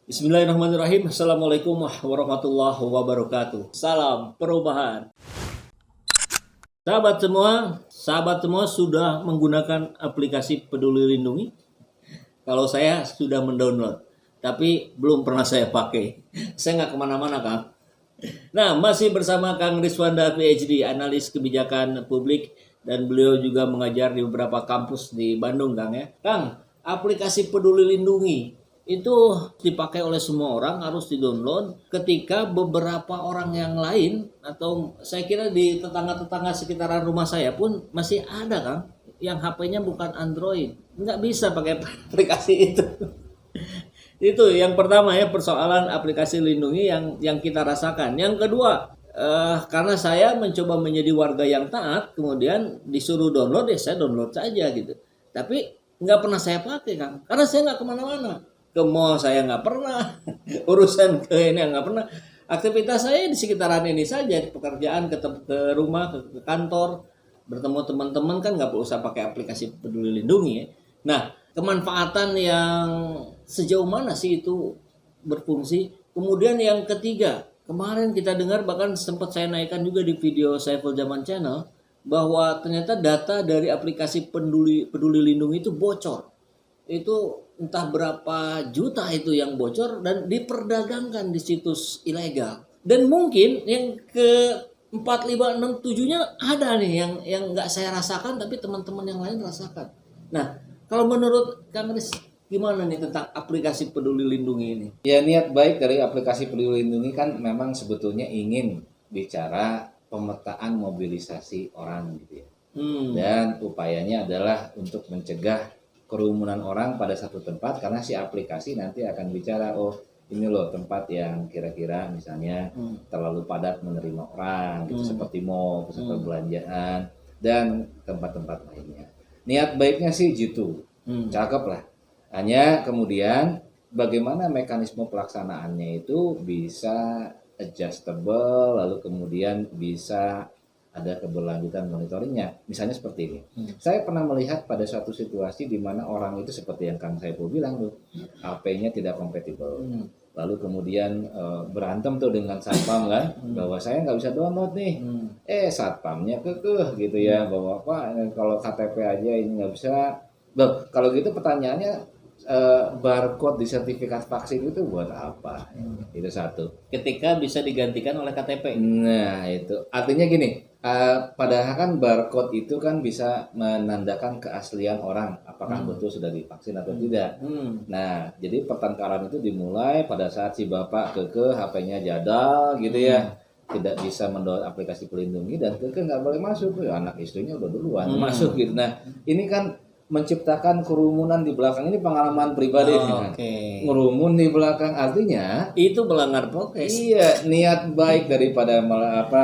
Bismillahirrahmanirrahim. Assalamualaikum warahmatullahi wabarakatuh. Salam perubahan. Sahabat semua sudah menggunakan aplikasi Peduli Lindungi? Kalau saya sudah mendownload, tapi belum pernah saya pakai. Saya nggak kemana-mana, Kang. Nah, masih bersama Kang Riswanda PhD, analis kebijakan publik, dan beliau juga mengajar di beberapa kampus di Bandung, Kang ya. Kang, aplikasi Peduli Lindungi itu dipakai oleh semua orang, harus di-download. Ketika beberapa orang yang lain, atau saya kira di tetangga-tetangga sekitaran rumah saya pun masih ada, Kang, yang HP-nya bukan Android, nggak bisa pakai aplikasi itu. Itu yang pertama ya, persoalan aplikasi lindungi yang kita rasakan. Yang kedua, karena saya mencoba menjadi warga yang taat, kemudian disuruh download, ya saya download saja gitu. Tapi nggak pernah saya pakai, Kang, karena saya nggak kemana-mana. Ke mall saya nggak pernah, urusan ke ini nggak pernah. Aktivitas saya di sekitaran ini saja, pekerjaan, ke rumah, ke kantor, bertemu teman-teman, kan nggak perlu usah pakai aplikasi Peduli Lindungi ya. Nah, kemanfaatan yang sejauh mana sih itu berfungsi? Kemudian yang ketiga, kemarin kita dengar, bahkan sempat saya naikkan juga di video Saiful Zaman Channel, bahwa ternyata data dari aplikasi Peduli Lindungi itu bocor. Itu entah berapa juta itu yang bocor dan diperdagangkan di situs ilegal. Dan mungkin yang ke 4, 5, 6, 7-nya ada nih yang nggak saya rasakan, tapi teman-teman yang lain rasakan. Nah, kalau menurut Kang Riz, gimana nih tentang aplikasi Peduli Lindungi ini? Ya, niat baik dari aplikasi Peduli Lindungi kan memang sebetulnya ingin bicara pemetaan mobilisasi orang gitu ya. Dan upayanya adalah untuk mencegah kerumunan orang pada satu tempat, karena si aplikasi nanti akan bicara, oh ini loh tempat yang kira-kira misalnya terlalu padat menerima orang gitu, seperti mall, pusat perbelanjaan, dan tempat-tempat lainnya. Niat baiknya sih gitu, cakep lah. Hanya kemudian bagaimana mekanisme pelaksanaannya itu bisa adjustable, lalu kemudian bisa ada keberlanjutan monitoringnya. Misalnya seperti ini. Saya pernah melihat pada suatu situasi di mana orang itu seperti yang Kang Saiful bilang tuh, HP-nya tidak kompatibel. Lalu kemudian berantem tuh dengan satpam kan, bahwa saya nggak bisa download nih. Satpamnya kekeh gitu ya, bahwa Pak kalau KTP aja ini nggak bisa. Loh, kalau gitu pertanyaannya, barcode di sertifikat vaksin itu buat apa? Itu satu. Ketika bisa digantikan oleh KTP. Nah, itu artinya gini, padahal kan barcode itu kan bisa menandakan keaslian orang, apakah betul sudah divaksin atau tidak. Nah, jadi pertengkaran itu dimulai pada saat si bapak keke HP-nya jadal gitu ya, tidak bisa mendownload aplikasi pelindungi, dan keke nggak boleh masuk, ya anak istrinya udah duluan masuk gitu. Nah, ini kan menciptakan kerumunan di belakang. Ini pengalaman pribadi ngerumun di belakang, artinya itu melanggar prokes. Iya, niat baik daripada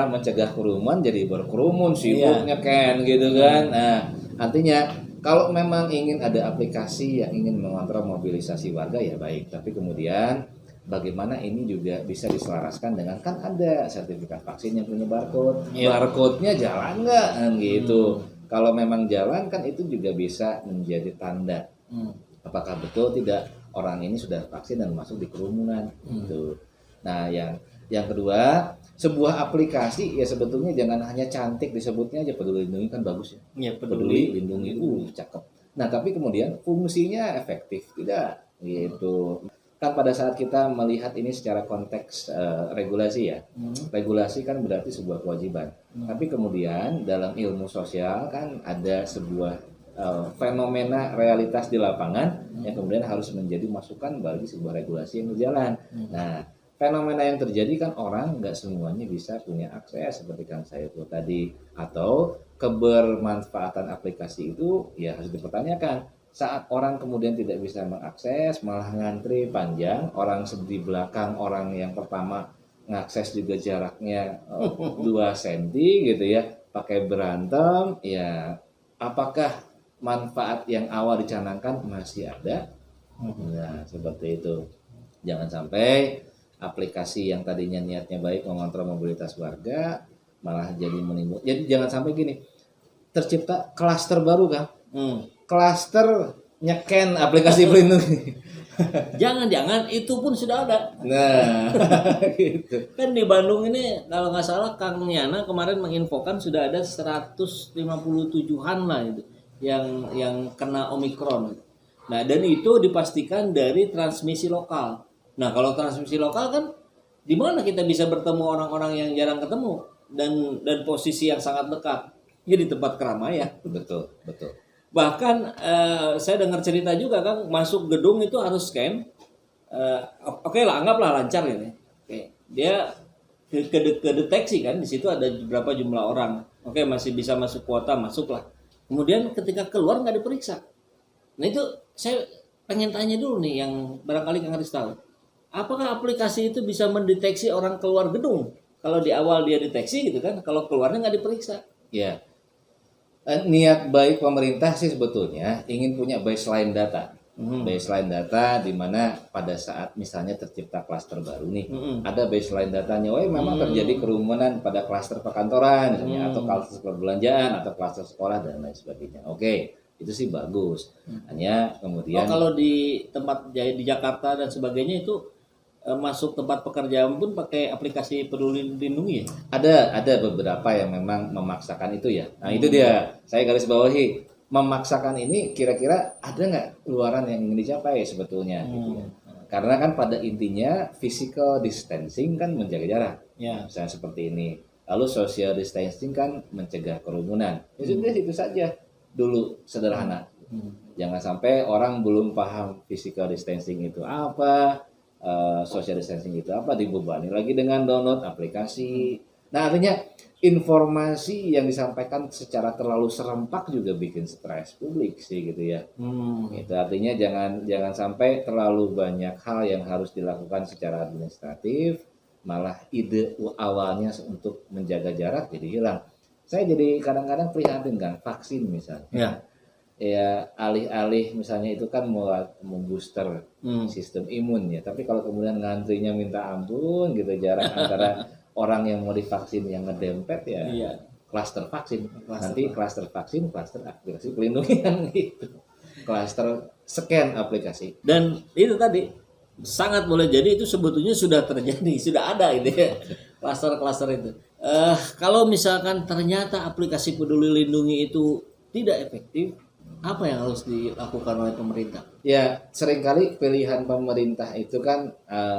mencegah kerumunan jadi berkerumun, sibuknya kan gitu kan. Nah, artinya kalau memang ingin ada aplikasi yang ingin mengontrol mobilisasi warga ya baik, tapi kemudian bagaimana ini juga bisa diselaraskan dengan, kan ada sertifikat vaksin yang punya barcode, barcode-nya jalan nggak kan gitu. Kalau memang jalan kan itu juga bisa menjadi tanda apakah betul tidak orang ini sudah vaksin dan masuk di kerumunan gitu. Nah, yang kedua, sebuah aplikasi ya sebetulnya jangan hanya cantik disebutnya aja Peduli Lindungi, kan bagus ya. Peduli Lindungi cakep. Nah, tapi kemudian fungsinya efektif tidak gitu. Kan pada saat kita melihat ini secara konteks regulasi ya, regulasi kan berarti sebuah kewajiban. Tapi kemudian dalam ilmu sosial kan ada sebuah fenomena realitas di lapangan yang kemudian harus menjadi masukan bagi sebuah regulasi yang berjalan. Nah, fenomena yang terjadi kan orang nggak semuanya bisa punya akses seperti kan saya itu tadi, atau kebermanfaatan aplikasi itu ya harus dipertanyakan. Saat orang kemudian tidak bisa mengakses, malah ngantri panjang, orang di belakang orang yang pertama ngakses juga jaraknya 2 cm gitu ya, pakai berantem, ya apakah manfaat yang awal dicanangkan masih ada? Nah, seperti itu. Jangan sampai aplikasi yang tadinya niatnya baik mengontrol mobilitas warga malah jadi menimbulkan. Jadi jangan sampai gini, tercipta klaster baru kan? Klaster nyeken aplikasi pelindung. Jangan-jangan itu pun sudah ada. Nah, gitu. Kan di Bandung ini kalau nggak salah Kang Yana kemarin menginfokan sudah ada 157-an lah itu yang kena Omikron. Nah, dan itu dipastikan dari transmisi lokal. Nah, kalau transmisi lokal kan di mana kita bisa bertemu orang-orang yang jarang ketemu dan posisi yang sangat dekat. Ya di tempat keramaian. Betul, betul. Bahkan saya dengar cerita juga kan masuk gedung itu harus scan. Oke lah, anggaplah lancar ini. Oke, dia kedeteksi kan di situ ada berapa jumlah orang. Oke, masih bisa masuk kuota, masuklah. Kemudian ketika keluar nggak diperiksa. Nah itu saya pengen tanya dulu nih yang barangkali Kang Haris tahu. Apakah aplikasi itu bisa mendeteksi orang keluar gedung? Kalau di awal dia deteksi gitu kan, kalau keluarnya nggak diperiksa. Ya. Niat baik pemerintah sih sebetulnya ingin punya baseline data. Baseline data di mana pada saat misalnya tercipta klaster baru nih, ada baseline datanya. Oh, memang terjadi kerumunan pada klaster perkantoran misalnya atau klaster perbelanjaan atau klaster sekolah dan lain sebagainya. Oke, itu sih bagus. Hanya kemudian kalau di tempat di Jakarta dan sebagainya itu masuk tempat pekerjaan pun pakai aplikasi Peduli Lindungi ya? Ada beberapa yang memang memaksakan itu ya. Nah itu dia, saya garis bawahi, memaksakan ini kira-kira ada nggak keluaran yang ingin dicapai sebetulnya gitu ya. Karena kan pada intinya physical distancing kan menjaga jarak, misalnya seperti ini. Lalu social distancing kan mencegah kerumunan. Ya sudah itu saja dulu, sederhana. Jangan sampai orang belum paham physical distancing itu apa, social distancing itu apa, dibebani lagi dengan download aplikasi. Nah artinya informasi yang disampaikan secara terlalu serempak juga bikin stres publik sih gitu ya. Itu artinya jangan sampai terlalu banyak hal yang harus dilakukan secara administratif, malah ide awalnya untuk menjaga jarak jadi hilang. Saya jadi kadang-kadang prihatin kan vaksin misalnya. Ya alih-alih misalnya itu kan mau booster sistem imun ya, tapi kalau kemudian ngantrinya minta ampun gitu, jarak antara orang yang mau divaksin yang ngedempet ya klaster vaksin, nanti klaster vaksin, klaster aplikasi pelindungan gitu, klaster scan aplikasi. Dan itu tadi sangat boleh jadi itu sebetulnya sudah terjadi, sudah ada itu ya, klaster-klaster itu. Kalau misalkan ternyata aplikasi Peduli Lindungi itu tidak efektif, apa yang harus dilakukan oleh pemerintah? Ya, seringkali pilihan pemerintah itu kan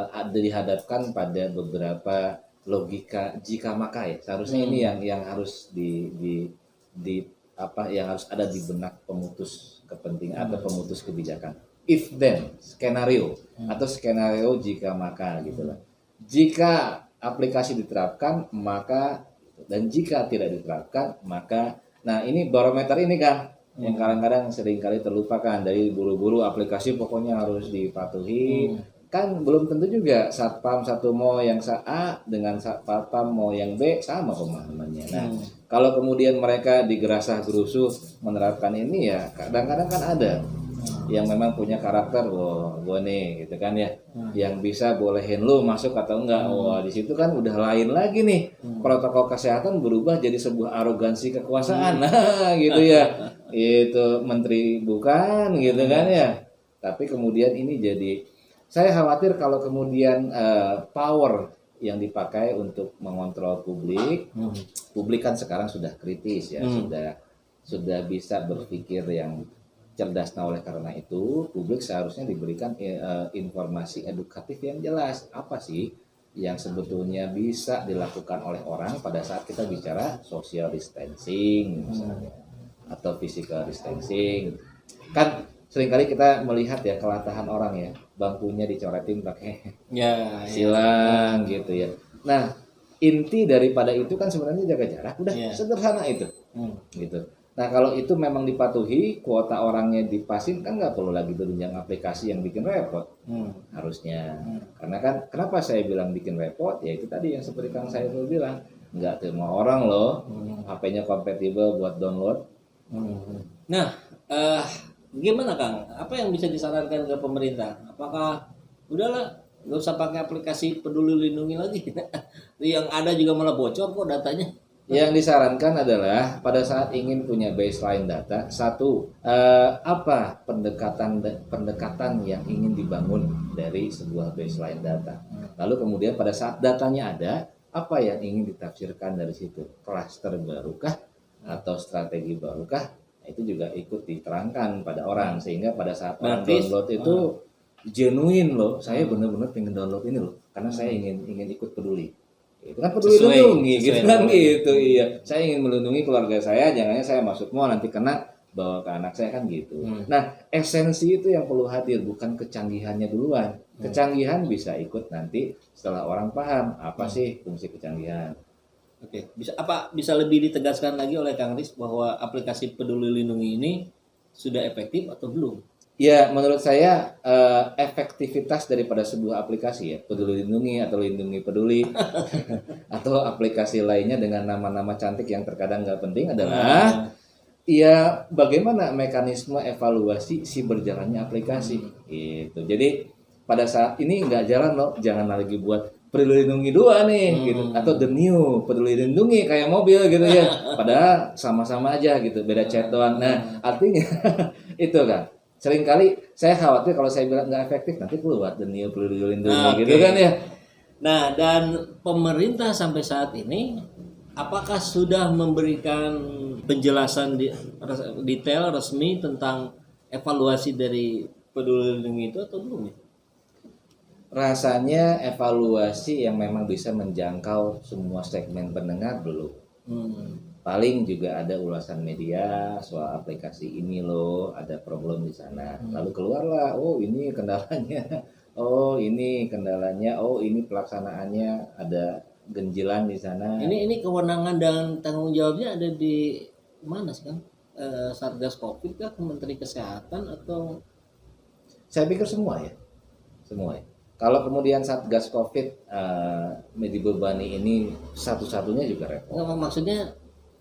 ada dihadapkan pada beberapa logika jika maka ya. Seharusnya ini yang harus yang harus ada di benak pemutus kepentingan atau pemutus kebijakan. If then skenario atau skenario jika maka gitu lah. Jika aplikasi diterapkan maka, dan jika tidak diterapkan maka. Nah, ini barometer ini kan yang kadang-kadang seringkali terlupakan. Dari buru-buru aplikasi pokoknya harus dipatuhi. Kan belum tentu juga satpam satu mau yang A dengan satpam mau yang B sama pemahamannya. Nah, kalau kemudian mereka digerasah gerusuh menerapkan ini ya kadang-kadang kan ada yang memang punya karakter, gue nih gitu kan ya, yang bisa bolehin lu masuk atau enggak. Wah, di situ kan udah lain lagi nih, protokol kesehatan berubah jadi sebuah arogansi kekuasaan. Nah gitu ya, itu menteri bukan gitu kan ya, tapi kemudian ini jadi, saya khawatir kalau kemudian power yang dipakai untuk mengontrol publik kan sekarang sudah kritis ya, sudah bisa berpikir yang cerdas. Nah, oleh karena itu publik seharusnya diberikan informasi edukatif yang jelas, apa sih yang sebetulnya bisa dilakukan oleh orang pada saat kita bicara social distancing misalnya atau physical distancing. Kan seringkali kita melihat ya kelatahan orang ya, bangkunya dicoretin pakai silang gitu ya. Nah, inti daripada itu kan sebenarnya jaga jarak, udah sederhana itu gitu. Nah, kalau itu memang dipatuhi, kuota orangnya dipasin, kan nggak perlu lagi tunjang aplikasi yang bikin repot harusnya. Karena kan kenapa saya bilang bikin repot, ya itu tadi yang seperti Kang Saiful bilang, nggak semua orang loh HP-nya kompatibel buat download. Nah, gimana Kang? Apa yang bisa disarankan ke pemerintah? Apakah udahlah nggak usah pakai aplikasi Peduli Lindungi lagi? Yang ada juga malah bocor kok datanya. Yang disarankan adalah pada saat ingin punya baseline data, satu, apa pendekatan yang ingin dibangun dari sebuah baseline data. Lalu kemudian pada saat datanya ada, apa yang ingin ditafsirkan dari situ? Klaster barukah atau strategi barukah? Nah, itu juga ikut diterangkan pada orang sehingga pada saat orang download itu genuine loh. Saya benar-benar pengen download ini loh karena saya ingin ikut peduli. Itu kan peduli lindungi gitu kan gitu. Iya, saya ingin melindungi keluarga saya, jangannya saya masuk mall nanti kena bawa ke anak saya kan gitu. Nah, esensi itu yang perlu hadir, bukan kecanggihannya duluan. Kecanggihan bisa ikut nanti setelah orang paham apa sih fungsi kecanggihan. Oke, bisa lebih ditegaskan lagi oleh Kang Riz bahwa aplikasi Peduli Lindungi ini sudah efektif atau belum? Ya, menurut saya efektivitas daripada sebuah aplikasi ya, Peduli Lindungi atau Lindungi Peduli atau aplikasi lainnya dengan nama-nama cantik yang terkadang nggak penting adalah ya bagaimana mekanisme evaluasi si berjalannya aplikasi gitu. Jadi pada saat ini nggak jalan loh, jangan lagi buat Peduli Lindungi 2 nih gitu atau the new Peduli Lindungi kayak mobil gitu ya. Padahal sama-sama aja gitu, beda chat doang. Nah, artinya itu kan seringkali saya khawatir kalau saya bilang nggak efektif nanti keluar the new Peduli Lindungi gitu kan ya. Nah, dan pemerintah sampai saat ini apakah sudah memberikan penjelasan detail resmi tentang evaluasi dari Peduli Lindungi itu atau belum ya? Rasanya evaluasi yang memang bisa menjangkau semua segmen pendengar belum. Paling juga ada ulasan media soal aplikasi ini loh, ada problem di sana. Lalu keluarlah, oh ini kendalanya, oh ini kendalanya, oh ini pelaksanaannya ada ganjilan di sana. Ini kewenangan dan tanggung jawabnya ada di mana sih Kang? Satgas Covid kah, Menteri Kesehatan atau? Saya pikir semua ya, semua ya. Kalau kemudian Satgas Covid dibebani ini satu-satunya juga repot. Nggak, maksudnya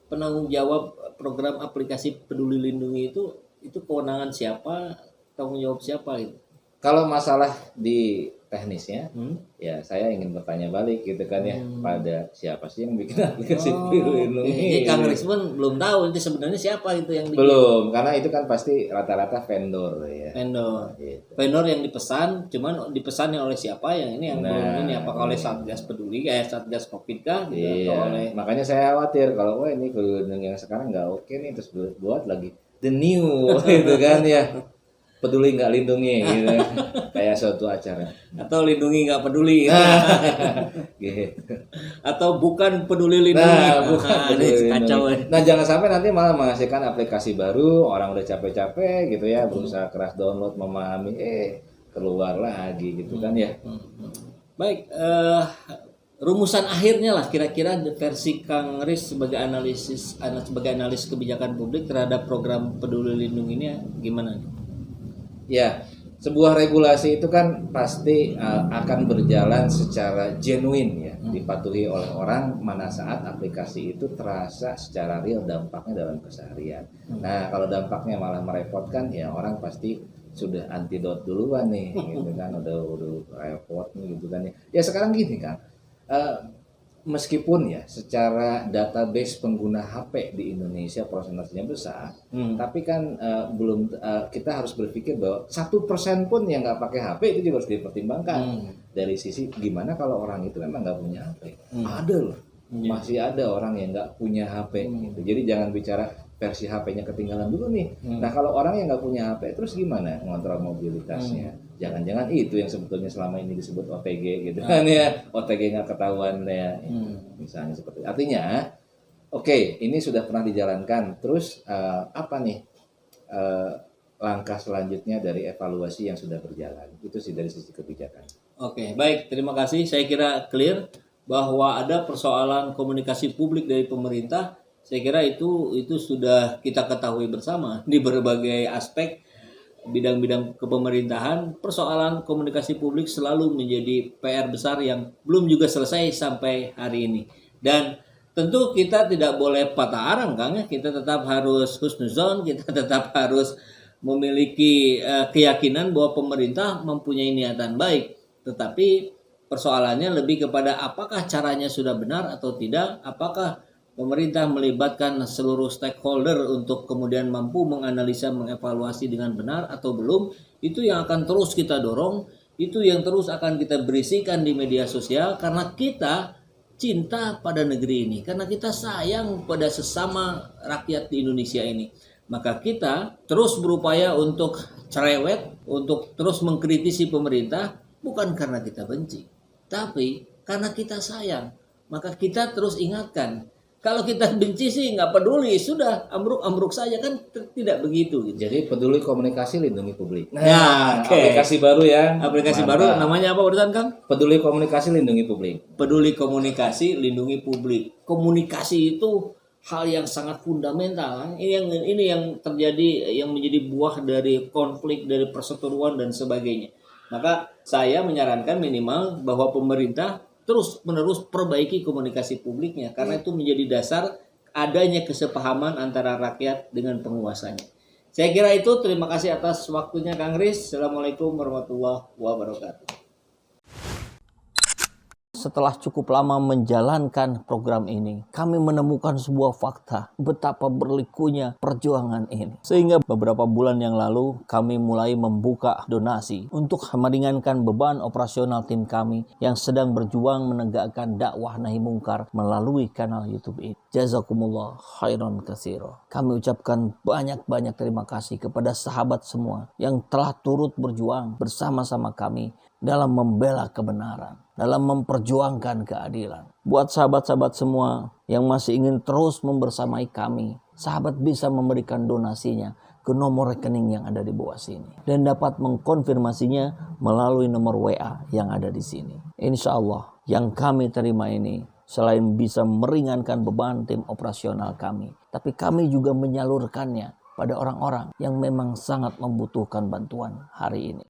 penanggung jawab program aplikasi Peduli Lindungi itu kewenangan siapa, tanggung jawab siapa gitu? Kalau masalah di teknisnya, ya saya ingin bertanya balik gitu kan ya pada siapa sih yang bikin aplikasi Peduli Lindungi? Ini Kang Riz pun belum tahu itu sebenarnya siapa itu yang bikin. Belum, karena itu kan pasti rata-rata vendor ya. Vendor, Gitu. vendor yang dipesan, cuman dipesannya oleh siapa yang ini yang belum ini apakah oleh Satgas Peduli, Satgas Covid kah? Gitu, Iya. atau oleh Makanya saya khawatir kalau wah ini Peduli Lindungi yang sekarang nggak oke nih terus buat lagi the new gitu kan ya. Peduli nggak lindungi gitu kayak suatu acara atau lindungi nggak peduli gitu. gitu. Atau bukan peduli lindungi. Bukan ini peduli kacau. lindungi. Nah jangan sampai nanti malah menghasilkan aplikasi baru orang udah capek-capek gitu ya berusaha keras download memahami keluar lagi gitu kan ya. Baik, rumusan akhirnya lah kira-kira versi Kang Riz sebagai analis kebijakan publik terhadap program Peduli Lindungi ini gimana? Ya, sebuah regulasi itu kan pasti akan berjalan secara genuine ya, dipatuhi oleh orang mana saat aplikasi itu terasa secara real dampaknya dalam keseharian. Nah, kalau dampaknya malah merepotkan ya orang pasti sudah antidot duluan nih gitu kan, udah repot nih gitu kan ya. Ya sekarang gini kan. Meskipun ya secara database pengguna HP di Indonesia prosentasenya besar, tapi kan belum kita harus berpikir bahwa 1% pun yang nggak pakai HP itu juga harus dipertimbangkan dari sisi gimana kalau orang itu memang nggak punya HP. Ada loh, masih ada orang yang nggak punya HP. Gitu. Jadi jangan bicara versi HP-nya ketinggalan dulu nih. Nah kalau orang yang nggak punya HP terus gimana ngontrol mobilitasnya? Jangan-jangan itu yang sebetulnya selama ini disebut OTG gitu kan ya, OTG nggak ketahuan ya, misalnya seperti itu. Artinya, oke, ini sudah pernah dijalankan. Terus apa nih langkah selanjutnya dari evaluasi yang sudah berjalan? Itu sih dari sisi kebijakan. Oke, baik, terima kasih. Saya kira clear bahwa ada persoalan komunikasi publik dari pemerintah. Saya kira itu sudah kita ketahui bersama di berbagai aspek. Bidang-bidang kepemerintahan, persoalan komunikasi publik selalu menjadi PR besar yang belum juga selesai sampai hari ini. Dan tentu kita tidak boleh patah arang Kang ya, kita tetap harus husnuzon, kita tetap harus memiliki keyakinan bahwa pemerintah mempunyai niatan baik. Tetapi persoalannya lebih kepada apakah caranya sudah benar atau tidak, apakah pemerintah melibatkan seluruh stakeholder untuk kemudian mampu menganalisa, mengevaluasi dengan benar atau belum, itu yang akan terus kita dorong, itu yang terus akan kita berisikan di media sosial, karena kita cinta pada negeri ini, karena kita sayang pada sesama rakyat di Indonesia ini. Maka kita terus berupaya untuk cerewet, untuk terus mengkritisi pemerintah, bukan karena kita benci, tapi karena kita sayang. Maka kita terus ingatkan, kalau kita benci sih nggak peduli, sudah ambruk-ambruk saja, kan tidak begitu gitu. Jadi peduli komunikasi, lindungi publik. Nah, aplikasi baru ya. Aplikasi Mantap. baru namanya apa urusan Kang? Peduli komunikasi, lindungi publik. Peduli komunikasi, lindungi publik. Komunikasi itu hal yang sangat fundamental. Ini yang terjadi, yang menjadi buah dari konflik, dari perseteruan dan sebagainya. Maka saya menyarankan minimal bahwa pemerintah terus-menerus perbaiki komunikasi publiknya, karena itu menjadi dasar adanya kesepahaman antara rakyat dengan penguasanya. Saya kira itu. Terima kasih atas waktunya Kang Riz. Assalamualaikum warahmatullahi wabarakatuh. Setelah cukup lama menjalankan program ini, kami menemukan sebuah fakta betapa berlikunya perjuangan ini. Sehingga beberapa bulan yang lalu kami mulai membuka donasi untuk meringankan beban operasional tim kami yang sedang berjuang menegakkan dakwah nahi mungkar melalui kanal YouTube ini. Jazakumullah khairan katsira. Kami ucapkan banyak-banyak terima kasih kepada sahabat semua yang telah turut berjuang bersama-sama kami dalam membela kebenaran, dalam memperjuangkan keadilan. Buat sahabat-sahabat semua yang masih ingin terus membersamai kami, sahabat bisa memberikan donasinya ke nomor rekening yang ada di bawah sini, dan dapat mengkonfirmasinya melalui nomor WA yang ada di sini. Insya Allah yang kami terima ini selain bisa meringankan beban tim operasional kami, tapi kami juga menyalurkannya pada orang-orang yang memang sangat membutuhkan bantuan hari ini.